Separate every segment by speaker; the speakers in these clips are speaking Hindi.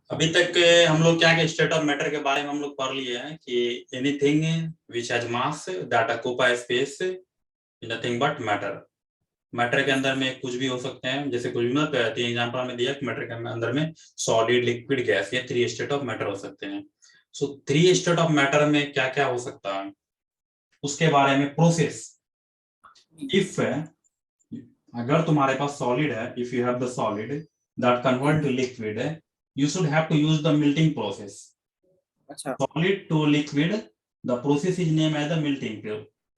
Speaker 1: अभी तक हम लोग क्या के स्टेट ऑफ मैटर के बारे में हम लोग पढ़ लिए हैं कि anything which has mass that occupy space nothing but matter. Matter के अंदर में कुछ भी हो सकते हैं, जैसे कुछ भी मतलब 3 एग्जांपल में दिया कि मैटर के अंदर में सॉलिड, लिक्विड, गैस, ये 3 स्टेट ऑफ मैटर हो सकते हैं। सो 3 स्टेट ऑफ मैटर में क्या क्या हो सकता है उसके बारे में प्रोसेस। इफ अगर तुम्हारे पास सॉलिड है, if you have the solid that convert to liquid, you should have to use the melting process.
Speaker 2: अच्छा,
Speaker 1: Solid to liquid, the process is named as the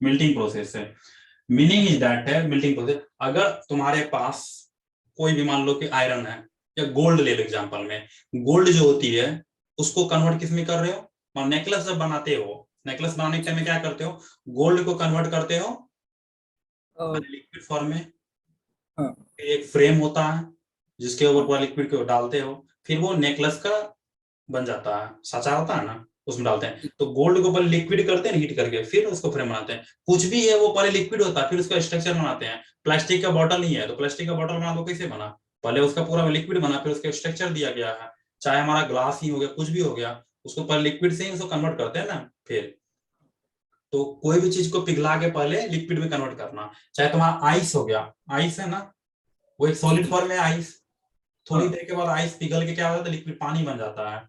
Speaker 1: melting process है। मीनिंग इज दैट है melting process। अगर तुम्हारे पास कोई भी मान लो कि आयरन है या गोल्ड ले लो एग्जांपल में, गोल्ड जो होती है उसको कन्वर्ट किस में कर रहे हो, नेकलेस जब बनाते हो, नेकलेस बनाने के टाइम में क्या करते हो, गोल्ड को कन्वर्ट करते हो लिक्विड फॉर्म में।
Speaker 2: हाँ,
Speaker 1: एक फ्रेम होता है जिसके ऊपर पूरा लिक्विड को डालते हो, फिर वो नेकलेस का बन जाता है, साचा होता है ना, उसमें डालते हैं। तो गोल्ड को पहले लिक्विड करते हैं हीट करके, फिर उसको फ्रेम बनाते हैं। कुछ भी है वो पहले लिक्विड होता है फिर उसका स्ट्रक्चर बनाते हैं। प्लास्टिक का बॉटल नहीं है तो प्लास्टिक का बॉटल बना तो कैसे बना, पहले उसका पूरा लिक्विड बना फिर उसका स्ट्रक्चर दिया गया है। चाहे हमारा ग्लास ही हो गया, कुछ भी हो गया, उसको पहले लिक्विड से ही उसको कन्वर्ट करते हैं ना। फिर तो कोई भी चीज को पिघला के पहले लिक्विड में कन्वर्ट करना। चाहे तुम्हारा आइस हो गया, आइस है ना, वो एक
Speaker 2: जी
Speaker 1: सॉलिड
Speaker 2: जी,
Speaker 1: फॉर्म में आइस, थोड़ी
Speaker 2: हाँ,
Speaker 1: देर के बाद आइस पिघल के क्या होता है, लिक्विड पानी बन जाता है।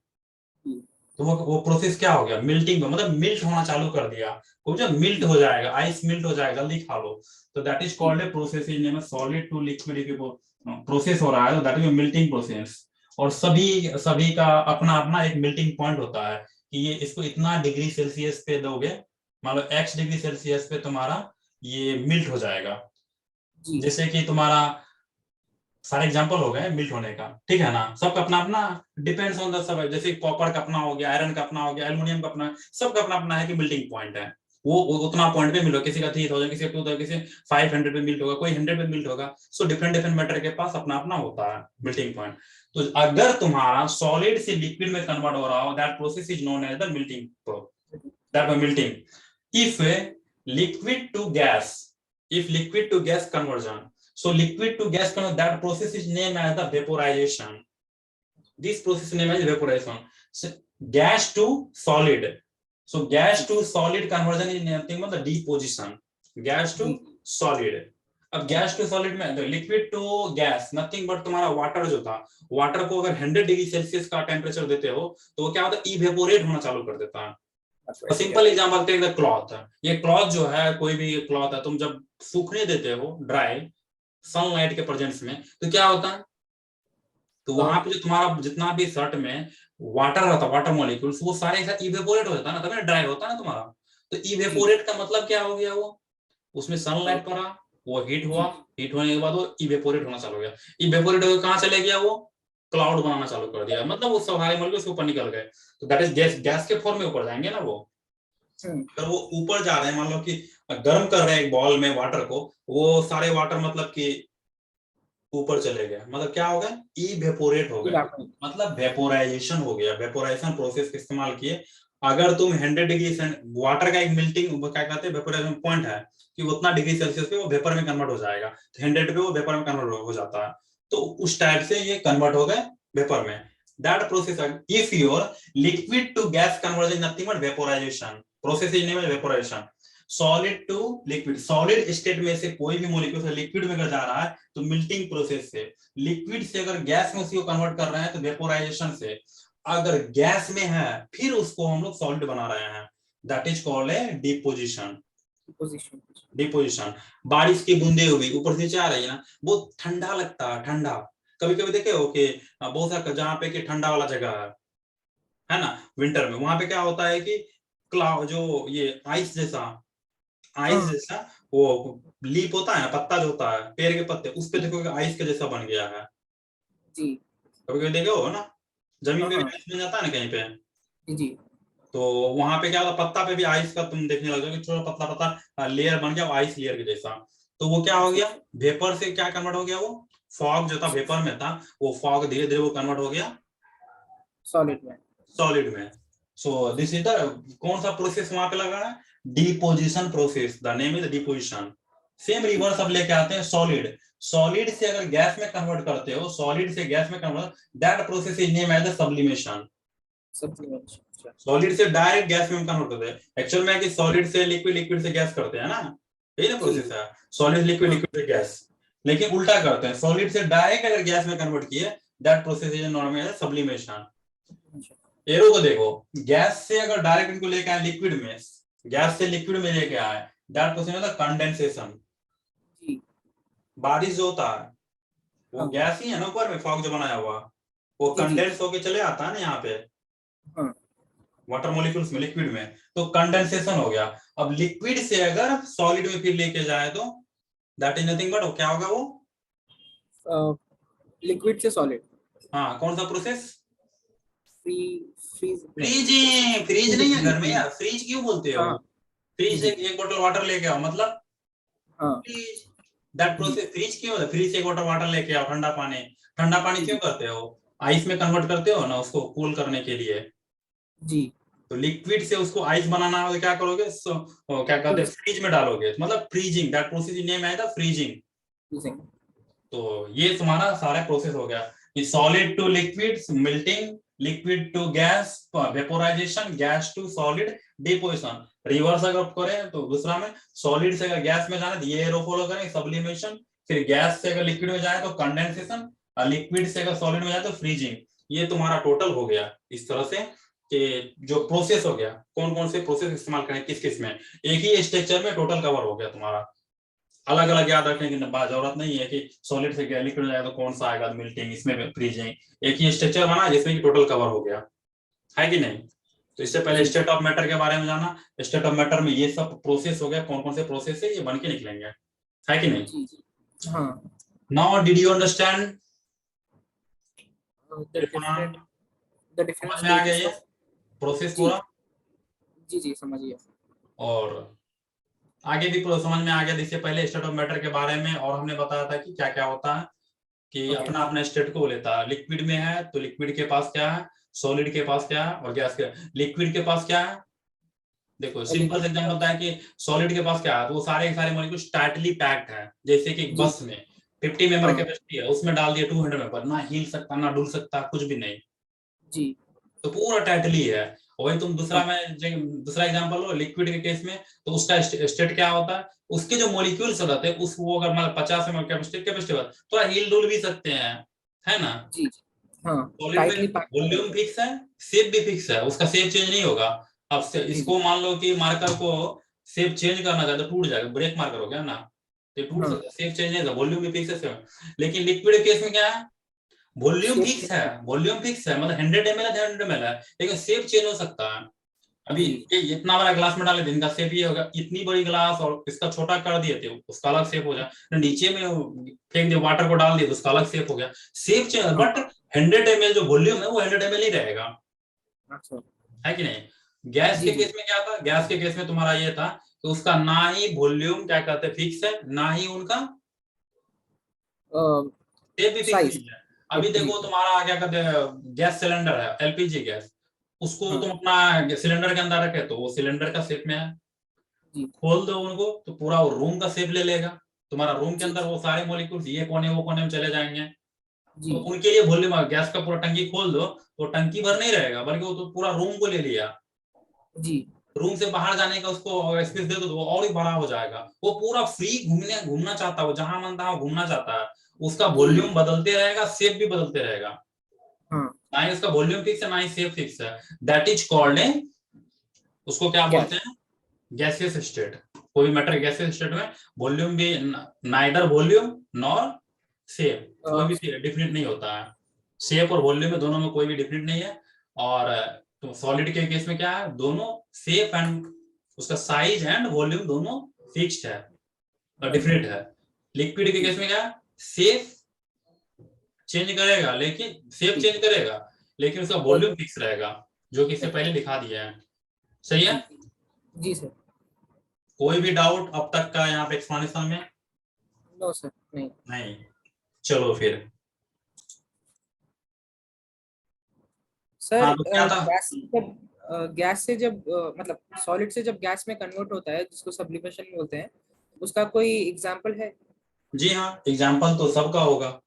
Speaker 2: जी,
Speaker 1: तो वो प्रोसेस क्या हो गया, मिल्टिंग, मतलब मिल्ट होना चालू कर दिया। वो जब मिल्ट हो जाएगा, आइस मिल्ट हो जाएगा, जल्दी खा लो, तो that is called a process in name solid to liquid. Process हो रहा है तो दैट इज मिल्टिंग प्रोसेस। और सभी सभी का अपना अपना एक मिल्टिंग पॉइंट होता है कि ये इसको इतना डिग्री सेल्सियस पे दोगे, मान लो x डिग्री सेल्सियस पे तुम्हारा ये मिल्ट हो जाएगा।
Speaker 2: जी,
Speaker 1: जैसे कि तुम्हारा सारे एग्जांपल हो गए मिल्ट होने का, ठीक है ना, सबका अपना अपना डिपेंड्स ऑन द सब। जैसे कॉपर का अपना हो गया, आयरन का अपना हो गया, एल्युमिनियम का अपना, सबका अपना अपना है कि मिल्टिंग पॉइंट है। वो उतना पॉइंट पे मिल हो, किसी का 3000, किसी का 2000, किसी 500 पे मिल्ट होगा, कोई 100 पे मिल्ट होगा। सो डिफरेंट डिफरेंट मैटर के पास अपना अपना होता है मिल्टिंग पॉइंट। तो अगर तुम्हारा सॉलिड से लिक्विड में कन्वर्ट हो रहा हो, that process is known as the melting, that melting. If liquid to gas, if liquid to gas conversion, so liquid to gas conversion, that process is named as the vaporization. This process is named as vaporization. So gas to solid, so gas to solid conversion is nothing but the deposition, gas to
Speaker 2: जी,
Speaker 1: solid। अब गैस टू सॉलिड में liquid to gas nothing but तुम्हारा वाटर जो था, वाटर को अगर 100 डिग्री सेल्सियस का टेम्परेचर देते हो तो वो क्या होता है, इवेपोरेट होना चालू कर देता है। Simple example take the cloth. ये क्लॉथ जो है, कोई भी क्लॉथ है, तुम जब सूखने देते हो ड्राई सनलाइट के प्रेजेंस में, तो क्या होता है, तो वहां पे जो तुम्हारा जितना भी शर्ट में वाटर रहता है, वाटर मॉलिक्यूल्स, वो सारे एक साथ इवेपोरेट हो जाता है ना, तभी ड्राई होता है ना तुम्हारा। तो इवेपोरेट का मतलब क्या हो गया, वो उसमें सनलाइट पड़ा, वो हीट हुआ, हीट होने के बाद वो इवेपोरेट होना चालू हो गया। इवेपोरेट होकर कहाँ चले गया, वो क्लाउड बनाना चालू कर दिया, मतलब वो सारे मॉलिक्यूल्स ऊपर निकल गए। तो दैट इज गैस, गैस के फॉर्म में ऊपर जाएंगे ना वो। अगर वो ऊपर जा रहे हैं, मान लो कि गर्म कर रहे हैं एक बॉल में वाटर को, वो सारे वाटर मतलब कि ऊपर चले गए, मतलब क्या हो गया, इवेपोरेट हो गए, मतलब वेपोराइजेशन हो गया। वेपोराइजेशन प्रोसेस का इस्तेमाल किए। अगर तुम 100 डिग्री वाटर का एक मिल्टिंग क्या कहते हैं, वेपोराइजेशन पॉइंट है कि उतना डिग्री सेल्सियस पे वो वेपर में कन्वर्ट हो जाएगा, तो 100 पे वो वेपर में कन्वर्ट हो जाता है। तो उस टाइप से ये कन्वर्ट हो गए वेपर में। That process, if your liquid to gas conversion nothing but vaporisation, process is name vaporisation. Solid to liquid, solid state में से कोई भी मॉलिक्यूल से लिक्विड में अगर जा रहा है तो मिल्टिंग प्रोसेस से, लिक्विड से अगर गैस में उसको कन्वर्ट कर रहे हैं तो वेपोराइजेशन से, अगर गैस में है फिर उसको हम लोग सॉलिड बना रहे हैं, that is called A deposition. Deposition. बारिश की बूंदे हुई ऊपर से नीचे आ रही है ना, बहुत ठंडा लगता है, ठंडा। कभी कभी देखे हो कि बहुत सारा जहाँ पे कि ठंडा वाला जगह है ना, विंटर में वहां पे क्या होता है कि क्लाउड, जो ये आइस जैसा, आइस जैसा वो लीप होता है ना, पत्ता जो होता है पेड़ के पत्ते, उस पे देखोगे आइस के जैसा बन गया है।
Speaker 2: जी,
Speaker 1: कभी कभी देखे हो ना, जमीन पे भी आइस बन जाता है ना कहीं पे।
Speaker 2: जी,
Speaker 1: तो वहां पे क्या होता, पत्ता पे भी आइस का तुम देखने लग जाओगे, छोटा पतला पतला लेयर बन गया आइस लेयर के जैसा। तो वो क्या हो गया, वेपर से क्या कन्वर्ट हो गया, वो फॉग जो था वेपर में था, वो फॉग धीरे धीरे वो कन्वर्ट हो गया
Speaker 2: सॉलिड में।
Speaker 1: सॉलिड में। सो दिस इज द, कौन सा प्रोसेस वहां पे लगा है, deposition process, the name is deposition. Same reverse अब लेके आते हैं सॉलिड। सॉलिड से अगर गैस में कन्वर्ट करते हो, सॉलिड से गैस में convert, that process is name as the sublimation.
Speaker 2: Sublimation.
Speaker 1: Solid से डायरेक्ट गैस में हम कन्वर्ट करते हैं। एक्चुअल में कि सॉलिड से लिक्विड, लिक्विड से गैस करते हैं ना, यही ना प्रोसेस है, सॉलिड लिक्विड, लिक्विड से गैस। लेकिन उल्टा करते हैं, सॉलिड से डायरेक्ट अगर गैस में कन्वर्ट किए, that process is known as sublimation. Arrow को देखो, गैस से अगर डायरेक्ट इनको लेके आए लिक्विड में, गैस से लिक्विड में लेके आए, दैट प्रोसेस होता है कंडेंसेशन। बारिश जो होता है वो गैस ही है ना, ऊपर में फॉग जो बनाया हुआ, वो कंडेंस होके चले आता है ना यहाँ पे वाटर मॉलिक्यूल्स में, लिक्विड में, तो कंडेंसेशन हो गया। अब लिक्विड से अगर सॉलिड में फिर लेके जाए तो दैट इज नथिंग बट क्या होगा वो,
Speaker 2: लिक्विड से सॉलिड।
Speaker 1: हाँ, कौन सा प्रोसेस?
Speaker 2: फ्रीजिंग।
Speaker 1: फ्रीज नहीं है घर में यार, फ्रीज क्यों बोलते हो? फ्रीज से
Speaker 2: जी।
Speaker 1: एक बोतल वाटर लेके आओ, मतलब
Speaker 2: हाँ
Speaker 1: फ्रीज। दैट प्रोसेस फ्रीज क्यों होता है? फ्रीज से एक बोतल वाटर लेके आओ, ठंडा पानी। ठंडा पानी क्यों करते हो? आइस में कन्वर्ट करते हो ना उसको कूल करने के लिए।
Speaker 2: जी।
Speaker 1: तो लिक्विड से उसको आइस बनाना हो तो क्या करोगे? क्या कहते हैं, फ्रीज में डालोगे, मतलब फ्रीजिंग। दैट प्रोसेस नेम है द फ्रीजिंग। तो ये तुम्हारा सारा प्रोसेस हो गया कि solid to liquid melting, liquid to gas vaporisation, gas to solid deposition. Reverse अगर करें तो दूसरा में, सॉलिड से अगर गैस में जाना तो ये एरो फॉलो करें, सब्लिमेशन। फिर गैस से अगर लिक्विड में जाए तो कंडेंसेशन, और लिक्विड से अगर सॉलिड में जाए तो फ्रीजिंग। ये तुम्हारा टोटल हो गया इस तरह से कि जो प्रोसेस हो गया, कौन कौन से प्रोसेस इस्तेमाल करें किस किस में, एक ही स्ट्रक्चर में टोटल कवर हो गया तुम्हारा। अलग अलग याद रखने की जरूरत नहीं है कि सॉलिड से लिक्विड जाए तो कौन सा आएगा, मिल्टिंग, इसमें फ्रीजिंग। एक ही स्ट्रक्चर बना जिसमें कि टोटल कवर हो गया, है कि नहीं? तो इससे पहले स्टेट ऑफ मैटर के बारे में जाना। स्टेट ऑफ मैटर में ये सब प्रोसेस हो गया, कौन कौन से प्रोसेस है ये बन के निकलेंगे, है कि नहीं?
Speaker 2: हाँ।
Speaker 1: Now did you understand?
Speaker 2: The different
Speaker 1: समझ में आ गया
Speaker 2: स्टेजेस
Speaker 1: ये
Speaker 2: ऑफ।
Speaker 1: प्रोसेस
Speaker 2: जी
Speaker 1: पूरा?
Speaker 2: जी समझिए।
Speaker 1: और आगे भी पूरा समझ में आ गया। इससे पहले स्टेट ऑफ मैटर के बारे में और हमने बताया था कि क्या क्या होता है, कि अपना अपना स्टेट को लेता है। लिक्विड में है तो लिक्विड के पास क्या है, सॉलिड के पास क्या है, और गैस के, लिक्विड के पास क्या है। देखो सिंपल से एग्जांपल होता है कि सॉलिड के पास क्या है, तो वो सारे के सारे मॉलिक्यूल्स टाइटली पैक्ड है। जैसे कि बस में 50 मेंबर कैपेसिटी है, उसमें डाल दिया 200 मेंबर, ना हिल सकता ना डुल सकता, कुछ भी नहीं
Speaker 2: जी।
Speaker 1: तो पूरा टाइटली है। वही तुम दूसरा में दूसरा एग्जांपल लो, लिक्विड के केस में, तो उसका स्टेट क्या होता है, उसके जो मॉलिक्यूल्स रहते हैं उस, वो अगर मतलब 50 में कैपेसिटी तो हिल डुल भी सकते हैं, है ना?
Speaker 2: जी। हाँ,
Speaker 1: सॉलिड में
Speaker 2: टाइटली पैक
Speaker 1: वॉल्यूम फिक्स है, शेप भी फिक्स है, उसका शेप चेंज नहीं होगा। अब इसको मान लो कि मार्कर को शेप चेंज करना चाहे तो टूट जाएगा, ब्रेक मार्कर हो गया ना, तो टूट सकता है, शेप चेंज नहीं होगा, वॉल्यूम भी फिक्स है। लेकिन लिक्विड केस में क्या है, वॉल्यूम फिक्स है, वॉल्यूम फिक्स है, मतलब 100 ml है 100 ml है, लेकिन शेप चेंज हो सकता है। अभी ये इतना बड़ा ग्लास में डाले थे, इनका शेप ये होगा, इतनी बड़ी ग्लास और इसका छोटा कर दिए थे उसका अलग शेप हो जाए, नीचे में फेंक दिया वाटर को डाल दिया तो उसका अलग शेप हो गया, शेप चेंज। बट 100 ml जो वॉल्यूम है वो 100 ml ही रहेगा, है कि नहीं? गैस के केस में क्या था, गैस के केस में तुम्हारा ये था कि उसका ना ही वॉल्यूम क्या कहते हैं फिक्स है, ना ही उनका शेप भी फिक्स नहीं है। अभी देखो तुम्हारा क्या कहते हैं, गैस सिलेंडर है, एलपीजी गैस, उसको तुम अपना सिलेंडर के अंदर रखे तो वो सिलेंडर का शेप में है, खोल दो उनको तो पूरा वो रूम का शेप ले लेगा। तुम्हारा रूम के अंदर वो सारे मॉलिक्यूल्स ये कोने वो कोने में चले जाएंगे, तो उनके लिए वॉल्यूम, गैस का पूरा टंकी खोल दो तो टंकी भर नहीं रहेगा, बल्कि वो तो पूरा रूम को ले लिया। रूम से बाहर जाने का उसको स्पेस दे दो तो वो और ही बड़ा हो जाएगा, वो पूरा फ्री घूमना चाहता है, वो जहां मन था घूमना चाहता है, उसका वॉल्यूम बदलते रहेगा, शेप भी बदलते रहेगा। ना ही उसका वॉल्यूम फिक्स है ना ही शेप फिक्स है, दैट इज कॉल्ड ए, उसको क्या बोलते हैं, गैसियस स्टेट। कोई भी मैटर गैसियस स्टेट में वॉल्यूम भी, नाइदर वॉल्यूम नॉर शेप, कोई भी डिफरेंट नहीं होता है। शेप और वॉल्यूम में दोनों में कोई भी डिफरेंट नहीं है। और तो सॉलिड के केस में क्या है, दोनों शेप एंड उसका साइज एंड वॉल्यूम दोनों फिक्स्ड है, डिफरेंट है। लिक्विड के केस में क्या है, शेप चेंज करेगा, लेकिन शेप चेंज करेगा लेकिन उसका वॉल्यूम फिक्स रहेगा, जो कि इससे पहले दिखा दिया है। सही है?
Speaker 2: जी सर।
Speaker 1: कोई भी डाउट अब तक का यहाँ पे एक्सप्लेनेशन में?
Speaker 2: नो सर, नहीं।
Speaker 1: चलो फिर।
Speaker 2: सर
Speaker 1: हाँ तो क्या था?
Speaker 2: गैस से जब मतलब सॉलिड से जब गैस में कन्वर्ट होता है जिसको सब्लिमेशन बोलते हैं, उसका कोई एग्जाम्पल है?
Speaker 1: जी हाँ, एग्जाम्पल तो सबका होगा।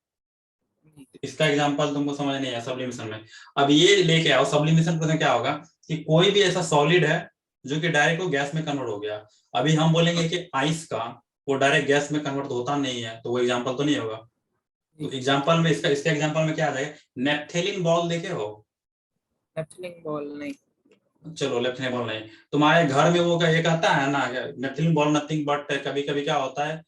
Speaker 2: जी
Speaker 1: इसका एग्जाम्पल तुमको समझ नहीं है सब्लिमेशन में। अब ये लेके आओ, सब्लिमेशन में क्या होगा कि कोई भी ऐसा सॉलिड है जो कि डायरेक्ट वो गैस में कन्वर्ट हो गया। अभी हम बोलेंगे कि आइस का वो डायरेक्ट गैस में कन्वर्ट होता नहीं है, तो वो एग्जाम्पल तो नहीं होगा। तो
Speaker 2: जी।
Speaker 1: एग्जाम्पल में इसका इसके एग्जाम्पल में क्या आ जाएगा, नेपथेलिन बॉल देखे हो?
Speaker 2: नेपथलीन बॉल नहीं।
Speaker 1: चलो नेपथेलिन बॉल नहीं, तुम्हारे घर में वो का एक आता है ना, नेपथेलिन बॉल नथिंग बट कभी कभी क्या होता है,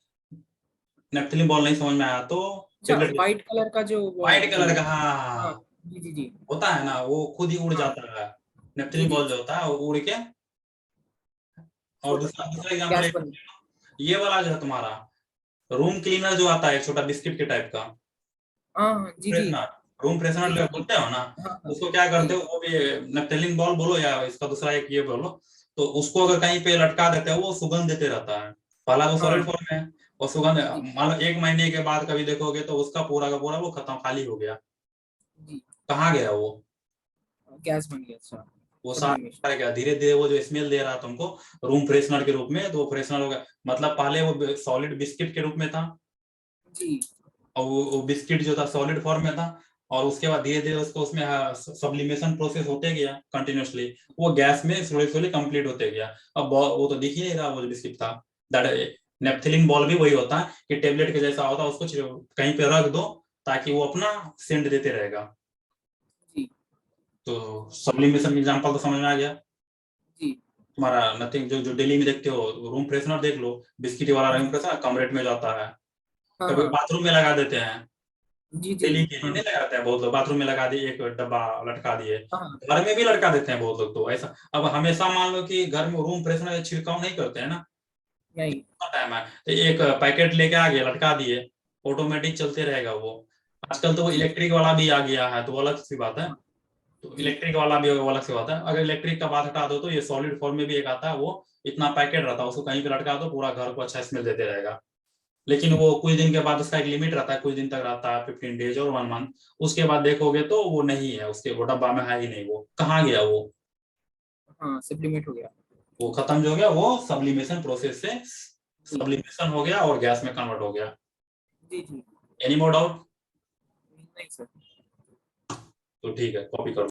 Speaker 1: नेपथेलिन बॉल नहीं समझ में आया तो
Speaker 2: अच्छा,
Speaker 1: टेबलेट,
Speaker 2: व्हाइट कलर का जो बॉल
Speaker 1: व्हाइट
Speaker 2: जो।
Speaker 1: कलर का,
Speaker 2: हाँ।
Speaker 1: हाँ
Speaker 2: जी जी जी।
Speaker 1: होता है ना, वो खुद ही उड़
Speaker 2: हाँ।
Speaker 1: जाता है।
Speaker 2: जी
Speaker 1: नेपथेलिन
Speaker 2: जी।
Speaker 1: बॉल जो होता है वो उड़ के। और
Speaker 2: छोटा
Speaker 1: दूसरा दूसरा एग्जाम्पल
Speaker 2: गैस बन।
Speaker 1: ये वाला जो है तुम्हारा रूम क्लीनर जो आता है, एक छोटा बिस्किट के टाइप का
Speaker 2: हाँ हाँ, जी जी।
Speaker 1: फ्रेशनर, रूम फ्रेशनर
Speaker 2: जी
Speaker 1: जो
Speaker 2: जी जी।
Speaker 1: बोलते हो ना,
Speaker 2: हाँ हाँ।
Speaker 1: उसको क्या करते
Speaker 2: जी
Speaker 1: हो, वो भी नेपथेलिन बॉल बोलो या इसका दूसरा एक ये बोलो, तो उसको अगर कहीं पे लटका देते हो वो सुगंध देते रहता है। पहला तो सॉलिड
Speaker 2: हाँ।
Speaker 1: फॉर्म में है, और सुगंध
Speaker 2: जी
Speaker 1: मान लो 1 महीने के बाद कभी देखोगे तो उसका पूरा का पूरा वो खत्म, खाली हो गया।
Speaker 2: जी।
Speaker 1: कहाँ गया वो?
Speaker 2: गैस बन गया। अच्छा।
Speaker 1: वो
Speaker 2: सब्लिमेशन।
Speaker 1: सारा गया धीरे धीरे, वो जो स्मेल दे रहा है तुमको रूम फ्रेशनर के रूप में, तो वो फ्रेशनर हो गया। मतलब पहले वो सॉलिड बिस्किट के रूप में था,
Speaker 2: जी।
Speaker 1: और वो बिस्किट जो था सॉलिड फॉर्म में था, और उसके बाद धीरे धीरे उसको उसमें सब्लिमेशन प्रोसेस होते गया कंटिन्यूअसली, वो गैस में स्लोली स्लोली कंप्लीट होते गया। अब वो तो दिख ही नहीं रहा वो जो बिस्किट था। दैट नेपथिलीन बॉल भी वही होता है कि टेबलेट के जैसा होता है, उसको कहीं पे रख दो ताकि वो अपना सेंट देते रहेगा।
Speaker 2: जी
Speaker 1: तो सब्लिमेशन एग्जांपल तो समझ में आ गया
Speaker 2: जी।
Speaker 1: तुम्हारा। नथिंग जो जो डेली में देखते हो, रूम फ्रेशनर देख लो, बिस्किट वाला रूम फ्रेशनर कम रेट में जाता है,
Speaker 2: हाँ
Speaker 1: कभी
Speaker 2: हाँ।
Speaker 1: बाथरूम में लगा देते हैं,
Speaker 2: जी जी।
Speaker 1: डेली के लिए
Speaker 2: हाँ
Speaker 1: नहीं लगाते हैं बहुत लोग, बाथरूम में लगा दिए एक डब्बा, लटका दिए।
Speaker 2: हाँ।
Speaker 1: घर में भी लटका देते हैं बहुत लोग, तो ऐसा अब हमेशा मान लो कि घर में रूम फ्रेशनर छिड़काव नहीं करते हैं ना,
Speaker 2: नहीं।
Speaker 1: टाइम है तो एक पैकेट लेके आ गए, लटका दिए, ऑटोमेटिक चलते रहेगा वो। आजकल तो वो
Speaker 2: जी।
Speaker 1: इलेक्ट्रिक वाला भी आ गया है, तो वो अलग सी बात है।
Speaker 2: हाँ।
Speaker 1: तो
Speaker 2: जी।
Speaker 1: इलेक्ट्रिक वाला भी वो अलग सी बात है। अगर इलेक्ट्रिक का बात हटा दो तो ये सॉलिड फॉर्म में भी एक आता है, वो इतना पैकेट रहता है, उसको कहीं पे लटका दो पूरा घर को अच्छा स्मेल देते रहेगा। लेकिन
Speaker 2: जी।
Speaker 1: वो कुछ दिन के बाद उसका एक लिमिट रहता है, कुछ दिन तक रहता है, 15 डेज और 1 मंथ। उसके बाद देखोगे तो वो नहीं है, उसके वो डब्बा में है ही नहीं, वो कहाँ गया वो?
Speaker 2: हाँ, सब्लिमेट हो गया।
Speaker 1: वो खत्म जो हो गया, वो सब्लिमेशन प्रोसेस से
Speaker 2: जी।
Speaker 1: सब्लिमेशन हो गया और गैस में कन्वर्ट हो गया।
Speaker 2: जी जी।
Speaker 1: Any more doubt?
Speaker 2: नहीं सर।
Speaker 1: तो ठीक है, कॉपी करो।